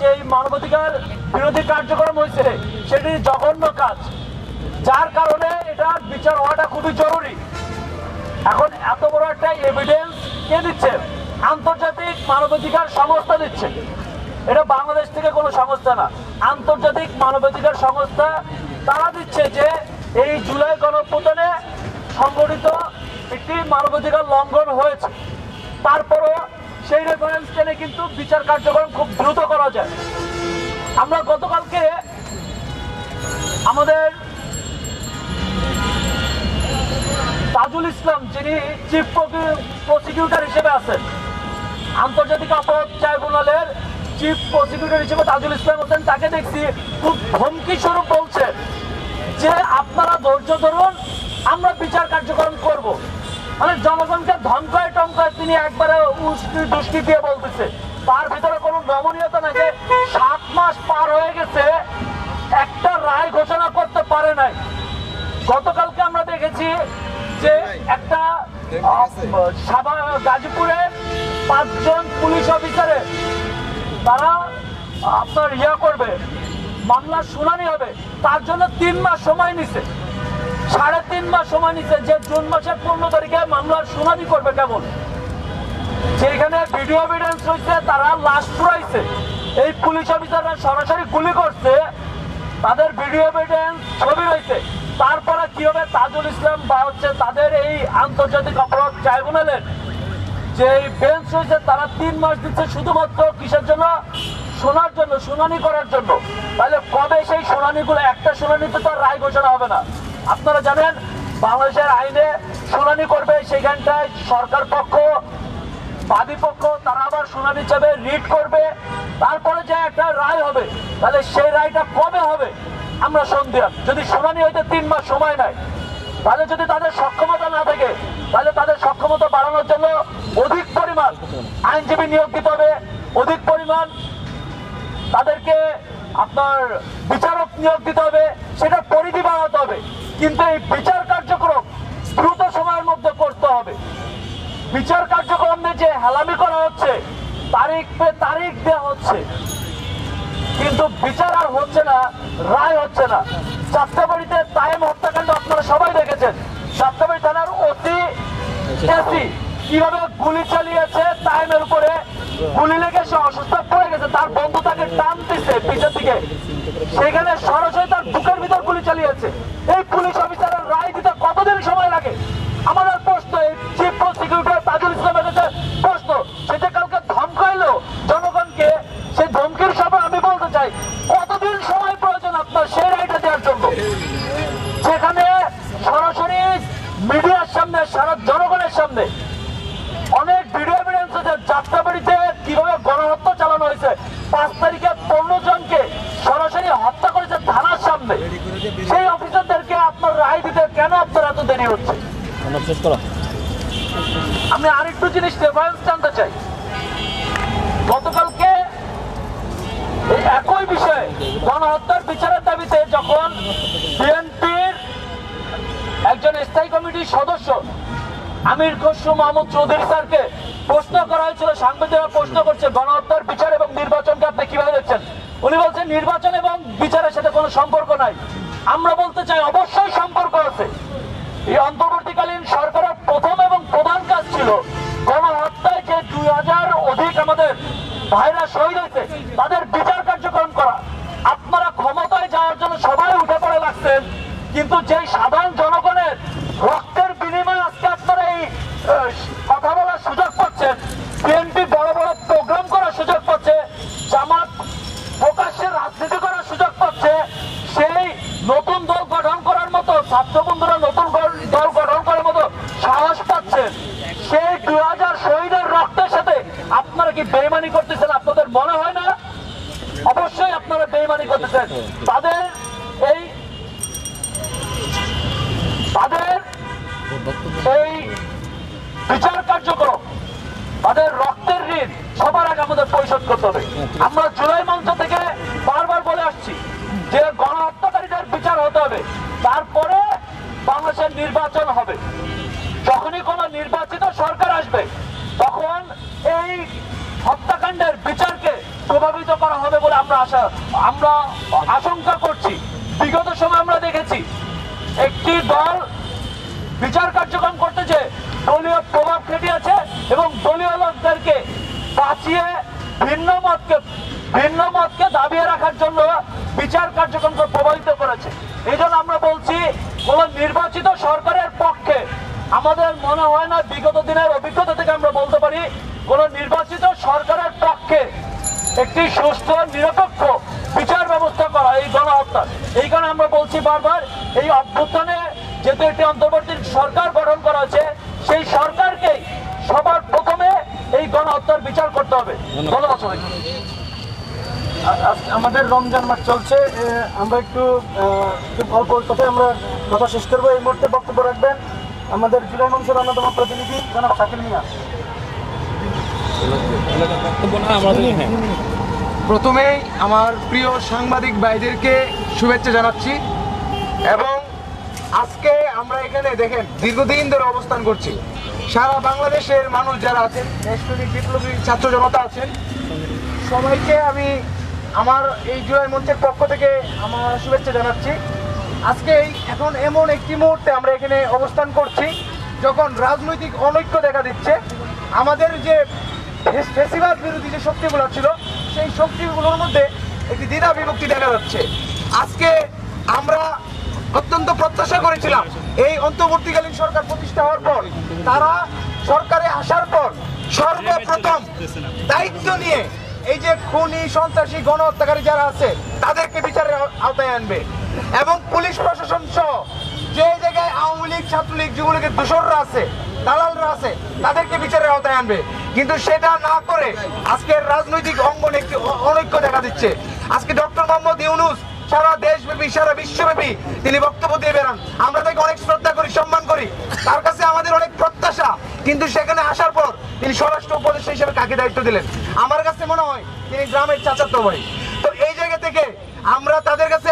যে মানবাধিকার বিরোধী কার্যক্রম হয়েছে সেটি জঘন্য কাজ, যার কারণে এটার বিচার হওয়াটা খুবই জরুরি। এখন এত বড় একটা এভিডেন্স কে দিচ্ছে? আন্তর্জাতিক মানবাধিকার সংস্থা দিচ্ছে। এটা বাংলাদেশ থেকে কোনো সংস্থা না, আন্তর্জাতিক মানবাধিকার সংস্থা। তারা দিচ্ছে যে এই জুলাই গণঅভ্যুত্থানে সংগঠিত একটি মানবাধিকার লঙ্ঘন হয়েছে। তারপরও সেই রেফারেন্স টেনে কিন্তু বিচার কার্যক্রম খুব দ্রুত করা যায়। আমরা গতকালকে আমাদের তাজুল ইসলাম, যিনি চিফ প্রসিকিউটর হিসেবে আছেন, আন্তর্জাতিক অপরাধ ট্রাইব্যুনালের চিফ প্রসিকিউটর হিসেবে তাজুল ইসলাম আছেন, তাকে দেখছি খুব হুমকি স্বরূপ বলছে যে আপনারা ধৈর্য ধরুন, আমরা বিচার কার্যক্রম করব। মানে জনগণকে ধমকায় টমকায় তিনি একবারে উস্কি দুষ্কি দিয়ে বলতেছে। তার ভিতরে কোনো নমনীয়তা নাকি 7 মাস পার হয়ে গেছে, একটা রায় ঘোষণা করতে পারে নাই। গতকালকে আমরা দেখেছি যে একটা গাজীপুরের 5 জন পুলিশ অফিসারে তারা আপনার করবে, মামলার শুনানি হবে, তার জন্য 3 মাস সময় নিছে, 3.5 মাস সময় নিচ্ছে। যে জুন মাসের 15 তারিখে মামলার শুনানি করবে কেমন? যেখানে ভিডিও এভিডেন্স হয়েছে, তারা লাশ পুরাইছে, এই পুলিশ অফিসাররা সরাসরি গুলি করছে, তাদের ভিডিও এভিডেন্স ছবি রয়েছে। তারপরে কি হবে? তাজুল ইসলাম বা হচ্ছে তাদের এই আন্তর্জাতিক অপরাধ ট্রাইব্যুনালের যে বেঞ্চ হয়েছে, তারা 3 মাস দিচ্ছে শুধুমাত্র কিসের জন্য? শোনার জন্য, শুনানি করার জন্য। তাহলে কবে সেই শুনানিগুলো? একটা শুনানিতে তো রায় ঘোষণা হবে না। আপনারা জানেন বাংলাদেশের আইনে শুনানি করবে, সেখানটায় সরকার পক্ষ, বাদী পক্ষ, তারা আবার শুনানি চাবে, রিট করবে, তারপরে যে একটা রায় হবে। তাহলে সেই রায়টা কবে হবে আমরা সন্দেহ। যদি শুনানি হইতে 3 মাস সময় নেয়, তাহলে যদি তাদের সক্ষমতা না থাকে, তাহলে তাদের সক্ষমতা বাড়ানোর জন্য অধিক পরিমাণ আইনজীবী নিয়োগ দিতে হবে, অধিক পরিমাণ তাদেরকে আপনার বিচারক নিয়োগ দিতে হবে, সেটা পরিধি বাড়াতে হবে। কিন্তু এই বিচার কার্যক্রম দ্রুত সময়ের মধ্যে করতে হবে। বিচার কার্যক্রমে যে হেলামি করা হচ্ছে, তারিখ পে তারিখ দেওয়া হচ্ছে, কিন্তু বিচার আর হচ্ছে না, রায় হচ্ছে না। যাত্রাবাড়িতে তাইম হত্যাকাণ্ড আপনারা সবাই দেখেছেন। যাত্রাবাড়ি থানার ওসি কিভাবে গুলি চালিয়েছে, তাইমের উপরে গুলি লেগে সে অসুস্থ পড়ে গেছে, তার বন্ধু তাকে টানতেছে পিছের দিকে, সেখানে সরাসরি তার বুকের ভিতর গুলি চালিয়েছে। এই পুলিশ অফিসারের রায় দিতে কতদিন সময় লাগে? আমাদের প্রশ্ন, এই চিফ প্রসিকিউটর তাজুল ইসলামের কাছে প্রশ্ন, সেটা কালকে ধমকাইলো জনগণকে, সেই ধমকির সভা আমি বলতে চাই, কতদিন সময় প্রয়োজন আপনার সেই রায়টা দেওয়ার জন্য? যেখানে সরাসরি মিডিয়ার সামনে, সারা জনগণের সামনে অনেক ভিডিও এভিডেন্স আছে যাত্রাবাড়িতে কিভাবে গণহত্যা চালানো হয়েছে। 5 তারিখে 15 জনকে সরাসরি হত্যা করেছে থানার সামনে। সেই অফিসারদেরকে আপনার রায় দিতে কেন আপনার এত দেরি হচ্ছে? আমি আরেকটু জিনিস রেফারেন্স জানতে চাই। গতকালকে এই একই বিষয়ে গণহত্যার বিচারের দাবিতে যখন বিএনপির একজন স্থায়ী কমিটির সদস্য আমির খসরু মাহমুদ চৌধুরী স্যারকে প্রশ্ন করা হয়েছিল, সাংবাদিকরা প্রশ্ন করছে গণহত্যার বিচার এবং নির্বাচনকে আপনি কিভাবে দেখছেন? উনি বলছেন নির্বাচন এবং বিচারের সাথে কোনো সম্পর্ক নাই। আমরা বলতে চাই অবশ্যই সম্পর্ক আছে। এই অন্তর্বর্তীকালীন সরকারের প্রথম এবং প্রধান কাজ ছিল গণহত্যায় যে 2000 অধিক আমাদের ভাইরা শহীদ হয়েছে তাদের বিচার কার্যক্রম করা। আপনারা ক্ষমতায় যাওয়ার জন্য সবাই উঠে পড়ে লাগছেন, কিন্তু যেই সাধারণ জনগণের রক্তের বিনিময়ে আজকে আপনারা এই কথা বলার সুযোগ পাচ্ছেন, বিএনপি বড় বড় প্রোগ্রাম করার সুযোগ পাচ্ছে, জামাত প্রকাশ্যে রাজনীতি করার সুযোগ পাচ্ছে, সেই নতুন দল গঠন করার মতো, ছাত্র বন্ধুরা নতুন দল গঠন করার মতো সাহস পাচ্ছেন, সেই 2000 শহীদের রক্তের সাথে আপনারা কি বেইমানি করতেছেন? আপনাদের মনে হয় না? অবশ্যই আপনারা বেইমানি করতেছেন। তাদের এই বিচার কার্যক্রম, তাদের রক্তের ঋণ সবার আগে আমাদের পরিশোধ করতে হবে। আমরা জুলাই মঞ্চ থেকে বারবার বলে আসছি যে গণহত্যাকারীদের বিচার হতে হবে, তারপরে বাংলাদেশের নির্বাচন হবে। যখনই কোন নির্বাচিত সরকার আসবে, তখন এই হত্যাকাণ্ডের বিচারকে প্রভাবিত করা হবে বলে আমরা আশঙ্কা করছি। বিগত সময় আমরা দেখেছি একটি দল বিচার কার্যক্রম করতেছে, দলীয় প্রভাব খেটিয়েছে এবং দলীয় লোকদেরকে বাঁচিয়ে ভিন্ন মতকে দাবিয়ে রাখার জন্য বিচার কার্যক্রমকে প্রভাবিত করেছে। এই জন্য আমরা বলছি, কোন নির্বাচিত সরকারের পক্ষে আমাদের মনে হয় না, বিগত দিনের অভিজ্ঞতা থেকে আমরা বলতে পারি, কোন নির্বাচিত সরকারের পক্ষে একটি সুস্থ নিরপেক্ষ বিচার ব্যবস্থা করা এই গণহত্যার। এই কারণে আমরা বলছি বারবার, এই অভ্যুত্থানে যেহেতু একটি অন্তর্বর্তী সরকার গঠন করা হয়েছে, সেই সরকারকেই সবার প্রথমে এই গণহত্যার বিচার করতে হবে। ধন্যবাদ সবাইকে। আমাদের রমজান মাস চলছে, আমরা একটু অল্প কথায় আমরা কথা শেষ করবো। এই মুহূর্তে বক্তব্য রাখবেন আমাদের জুলাই মঞ্চের অন্যতম প্রতিনিধি জনাব শাকিল মিয়া। প্রথমেই আমার প্রিয় সাংবাদিক ভাইদেরকে শুভেচ্ছা জানাচ্ছি এবং আজকে আমরা এখানে দেখেন দীর্ঘদিন ধরে অবস্থান করছি। সারা বাংলাদেশের মানুষ যারা আছেন, দেশপ্রেমিক বিপ্লবী ছাত্র জনতা আছেন, সবাইকে আমি আমার এই জুলাই মঞ্চের পক্ষ থেকে আমার শুভেচ্ছা জানাচ্ছি। আজকে এখন এমন একটি মুহূর্তে আমরা এখানে অবস্থান করছি যখন রাজনৈতিক অনৈক্য দেখা দিচ্ছে। আমাদের যে ফেসিবাদ বিরোধী যে শক্তিগুলো ছিল, সেই শক্তিগুলোর মধ্যে একটি দ্বিধা বিভক্তি দেখা যাচ্ছে। আজকে আমরা অত্যন্ত প্রত্যাশা করেছিলাম এই অন্তর্বর্তীকালীন সরকার প্রতিষ্ঠা হওয়ার পর, তারা সরকারে আসার পর সর্বপ্রথম দায়িত্ব নিয়ে এই যে খুনি সন্ত্রাসী গণহত্যাকারী যারা আছে তাদেরকে বিচারের আওতায় আনবে এবং পুলিশ প্রশাসন সহ যে জায়গায় আওয়ামী লীগ, ছাত্রলীগ, যুবলীগের দোসররা আছে, দালালরা আছে, তাদেরকে বিচারের আওতায় আনবে। কিন্তু সেটা না করে আজকের রাজনৈতিক অঙ্গনে একটি অনৈক্য দেখা দিচ্ছে। আজকে ডক্টর মোহাম্মদ ইউনূস সারা দেশব্যাপী, সারা বিশ্বব্যাপী তিনি বক্তব্য দিয়ে বেড়ান। আমরা তাকে অনেক শ্রদ্ধা করি, সম্মান করি, তার কাছে আমাদের অনেক প্রত্যাশা। কিন্তু সেখানে আসার পর তিনি স্বরাষ্ট্র উপদেষ্টা হিসেবে কাকে দায়িত্ব দিলেন? আমার কাছে মনে হয় তিনি গ্রামের চাচাতো ভাই। তো এই জায়গা থেকে আমরা তাদের কাছে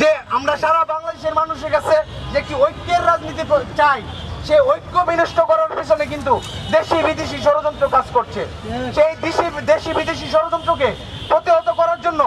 যে আমরা সারা বাংলাদেশের মানুষের কাছে যে একটি ঐক্যের রাজনীতি চাই, সেই ঐক্য বিনষ্ট করার পিছনে কিন্তু দেশি বিদেশি ষড়যন্ত্র কাজ করছে। সেই দেশি বিদেশি ষড়যন্ত্রকে প্রতিহত করার জন্য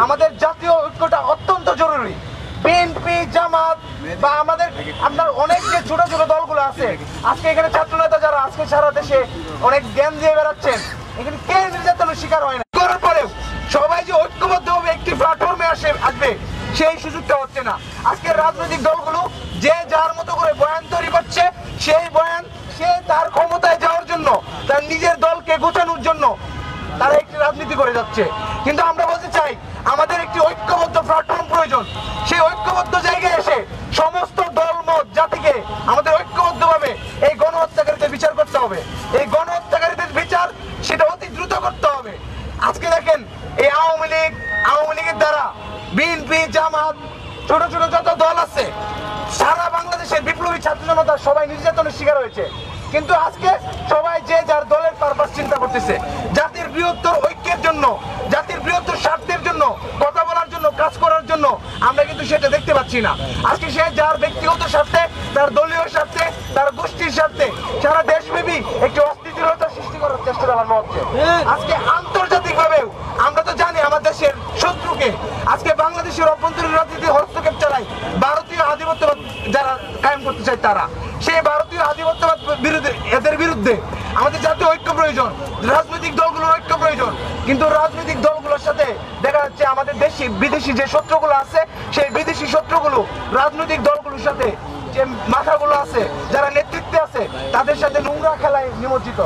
আমাদের জাতীয় ঐক্যটা অত্যন্ত জরুরি। বিএনপি, জামাত বা আমাদের আপনার অনেক যে ছোট ছোট দলগুলো আছে, আজকে এখানে ছাত্র নেতা যারা আজকে সারা দেশে অনেক জ্ঞান দিয়ে বেড়াচ্ছেন, এখানে কে নির্যাতনের শিকার হয় না। করার পরেও সবাই যে ঐক্যবদ্ধভাবে একটি প্ল্যাটফর্মে আসবে, সেই সুযোগটা হচ্ছে না। আজকে রাজনৈতিক দলগুলো যে যার মতো করে বয়ান তৈরি করছে, সেই বয়ান সে তার ক্ষমতায় যাওয়ার জন্য, তার নিজের দলকে গোছানোর জন্য তারা একটি রাজনীতি করে যাচ্ছে। কিন্তু আমরা বলতে চাই, আমাদের একটি ঐক্যবদ্ধ প্ল্যাটফর্ম প্রয়োজন। সেই ঐক্যবদ্ধ জায়গায় এসে সমস্ত দলমত জাতিকে আমাদের ঐক্যবদ্ধভাবে এই গণহত্যাকারীদের বিচার করতে হবে। এই গণহত্যাকারীদের বিচার সেটা অতি দ্রুত করতে হবে। আজকে দেখেন, এই আওয়ামী লীগের দ্বারা বিএনপি, জামাত, ছোট ছোট যত দল আছে, সারা বাংলাদেশের বিপ্লবী ছাত্র জনতা সবাই নির্যাতনের শিকার হয়েছে। কিন্তু আজকে সবাই যে যার দলের পারপাস চিন্তা করতেছে, জাতির বৃহত্তর ঐক্যের জন্য, জাতির বৃহত্তর স্বার্থের জন্য, কথা বলার জন্য, কাজ করার জন্য আমরা কিন্তু সেটা দেখতে পাচ্ছি না। আজকে সে যার ব্যক্তিগত স্বার্থে, তার দলীয় স্বার্থে, তার গোষ্ঠীর স্বার্থে সারা দেশব্যাপী একটি অস্থিতিশীলতা সৃষ্টি করার চেষ্টা চালানো হচ্ছে। আজকে আন্তর্জাতিক ভাবেও আমরা তো জানি আমার দেশের শত্রুকে। আজকে বাংলাদেশের অভ্যন্তরীণ রাজনীতি হস্তক্ষেপ চালায় ভারতীয় আধিপত্যবাদ যারা কায়েম করতে চায়, তারা সেই ভারতীয় আধিপত্যবাদ এদের বিরুদ্ধে আমাদের জাতীয় ঐক্য প্রয়োজন, রাজনৈতিক দলগুলোর ঐক্য প্রয়োজন। কিন্তু রাজনৈতিক দলগুলোর সাথে দেখা যাচ্ছে আমাদের দেশি বিদেশি যে শত্রুগুলো আছে, সেই বিদেশি শত্রুগুলো রাজনৈতিক দলগুলোর সাথে, যে মাথাগুলো আছে, যারা নেতৃত্বে আছে, তাদের সাথে নোংরা খেলায় নিমজ্জিত।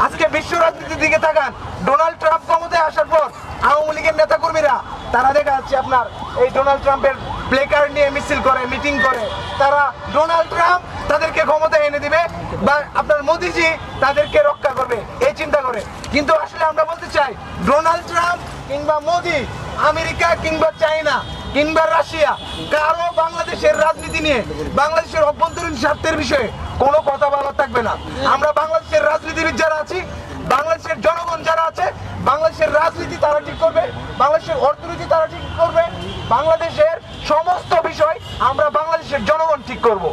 আজকে বিশ্ব রাজনীতির দিকে তাকান, ডোনাল্ড ট্রাম্প ক্ষমতায় আসার পর আওয়ামী লীগের নেতাকর্মীরা তারা দেখা যাচ্ছে আপনার এই ডোনাল্ড ট্রাম্পের প্লেকার্ড নিয়ে মিছিল করে, মিটিং করে। তারা ডোনাল্ড ট্রাম্প তাদেরকে ক্ষমতায় এনে দিবে বা আপনার মোদিজি তাদেরকে রক্ষা করবে, এই চিন্তা করে। কিন্তু আসলে আমরা বলতে চাই, ডোনাল্ড ট্রাম্প কিংবা মোদি, আমেরিকা কিংবা চায়না কিংবা রাশিয়া, কারো বাংলাদেশের রাজনীতি নিয়ে, বাংলাদেশের অভ্যন্তরীণ স্বার্থের বিষয়ে কোনো কথা বলা থাকবে না। আমরা বাংলাদেশের রাজনীতিবিদ যারা আছি, বাংলাদেশের জনগণ যারা আছে, বাংলাদেশের রাজনীতি তারা ঠিক করবে, বাংলাদেশের অর্থনীতি তারা ঠিক করবে, বাংলাদেশের সমস্ত বিষয় আমরা বাংলাদেশের জনগণ ঠিক করব।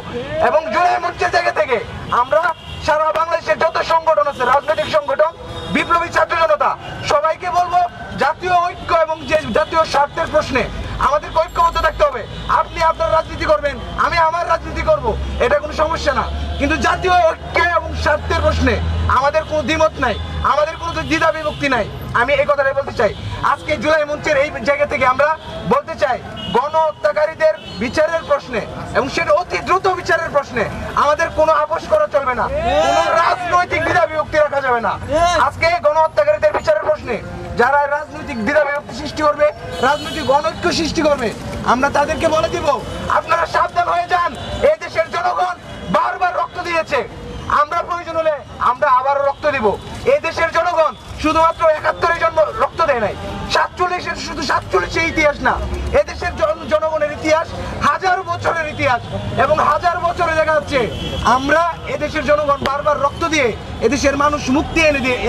এবং জুলাই মঞ্চের জায়গা থেকে আমরা সারা বাংলাদেশের যত সংগঠন আছে, রাজনৈতিক সংগঠন, বিপ্লবী ছাত্র জনতা, সবাইকে বলবো জাতীয় ঐক্য এবং যে জাতীয় কোনো দ্বিমত নাই, আমাদের কোনো দ্বিধা বিভক্তি নাই। আমি এই কথাটাই বলতে চাই। আজকে জুলাই মঞ্চের এই জায়গা থেকে আমরা বলতে চাই, গণ হত্যাকারীদের বিচারের প্রশ্নে এবং সেটা অতি দ্রুত বিচারের প্রশ্নে আমাদের কোনো আপোষ করা চলবে না, কোনো রাজনৈতিক দ্বিধা বিভক্তি রাখা যাবে না। আজকে গণ হত্যাকারীদের বিচারের প্রশ্নে যারা রাজনৈতিক দ্বিধা বিভক্তি সৃষ্টি করবে, রাজনৈতিক অনৈক্য সৃষ্টি করবে, আমরা তাদেরকে বলে দিব আপনারা সাবধান হয়ে যান। এই দেশের জনগণ বারবার রক্ত দিয়েছে, আমরা প্রয়োজন হলে আমরা আবারও রক্ত দিব। এই দেশের জনগণ শুধুমাত্র ৭১-এর জন্য রক্ত দেয় নাই, ৪৭-এর শুধু ৪৭ ইতিহাস না, এদেশের জনগণের ইতিহাস হাজার বছরের ইতিহাস, এবং হাজার বছরে দেখা যাচ্ছে আমরা এদেশের জনগণ বারবার রক্ত দিয়ে এদেশের মানুষ মুক্তি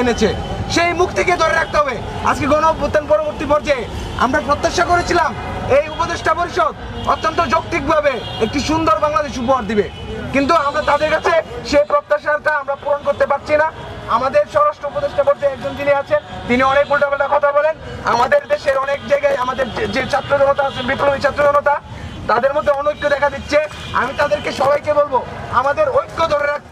এনেছে। সেই মুক্তিকে ধরে রাখতে হবে। আজকে গণ অভ্যুত্থান পরবর্তী পর্যায়ে আমরা প্রত্যাশা করেছিলাম এই উপদেষ্টা পরিষদ অত্যন্ত যৌক্তিকভাবে একটি সুন্দর বাংলাদেশ উপহার দিবে, কিন্তু আমরা তাদের কাছে সেই প্রত্যাশাটা আমরা পূরণ করতে পারছি না। আমাদের স্বরাষ্ট্র উপদেষ্টা পর্যায়ে একজন যিনি আছেন, তিনি অনেক উল্টাপাল্টা কথা বলেন। আমাদের দেশের অনেক জায়গায় আমাদের যে ছাত্র জনতা আছেন, বিপ্লবী ছাত্র জনতা, তাদের মধ্যে অনৈক্য দেখা দিচ্ছে। আমি তাদেরকে সবাইকে বলবো আমাদের ঐক্য ধরে রাখতে